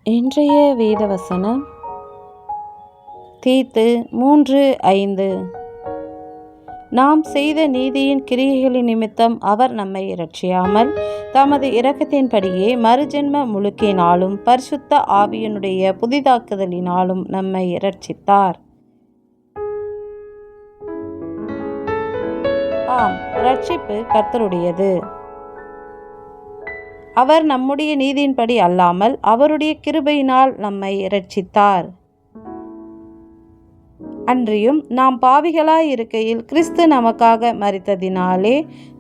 இன்றைய வேத வசனம் தீத்து 3:5. நாம் செய்த நீதியின் கிரியைகளின் நிமித்தம் அவர் நம்மை இரட்சியாமல் தமது இரக்கத்தின்படியே மறுஜென்ம முழுக்கினாலும் பரிசுத்த ஆவியினுடைய புதிதாக்குதலினாலும் நம்மை இரட்சித்தார். ஆம், இரட்சிப்பு கர்த்தருடையது. அவர் நம்முடைய நீதியின்படி அல்லாமல் அவருடைய கிருபையினால் நம்மை இரட்சித்தார். அன்றியும் நாம் பாவிகளாய் இருக்கையில் கிறிஸ்து நமக்காக மரித்ததினாலே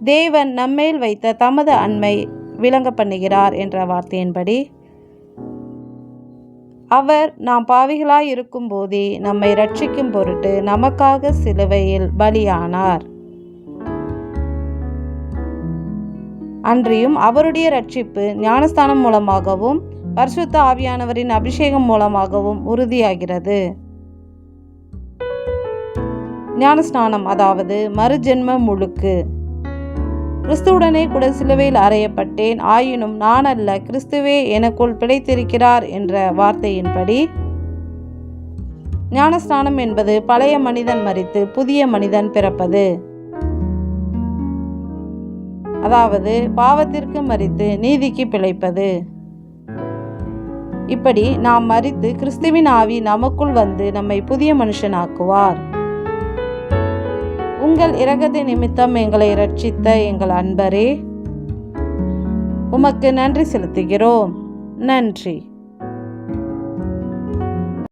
தேவன் நம்மேல் வைத்த தமது அன்பை விளங்க பண்ணுகிறார் என்ற வார்த்தையின்படி அவர் நாம் பாவிகளாய் இருக்கும் போதே நம்மை இரட்சிக்கும் பொருட்டு நமக்காக சிலுவையில் பலியானார். அன்றியும் அவருடைய இரட்சிப்பு ஞானஸ்தானம் மூலமாகவும் பரிசுத்த ஆவியானவரின் அபிஷேகம் மூலமாகவும் உறுதியாகிறது. ஞானஸ்நானம் அதாவது மறுஜென்ம முழுக்கு. கிறிஸ்துவுடனே கூட சிலுவையில் அறையப்பட்டேன், ஆயினும் நான் அல்ல, கிறிஸ்துவே எனக்குள் பிழைத்திருக்கிறார் என்ற வார்த்தையின்படி ஞானஸ்நானம் என்பது பழைய மனிதன் மரித்து புதிய மனிதன் பிறப்பது. அதாவது பாவத்திற்கு மரித்து நீதிக்கு பிழைப்பது. இப்படி நாம் மரித்து கிறிஸ்துவின் ஆவி நமக்குள் வந்து நம்மை புதிய மனுஷனாக்குவார். உங்கள் இரக்கத்தின் நிமித்தம் எங்களை இரட்சித்த எங்கள் அன்பரே, உமக்கு நன்றி செலுத்துகிறோம். நன்றி.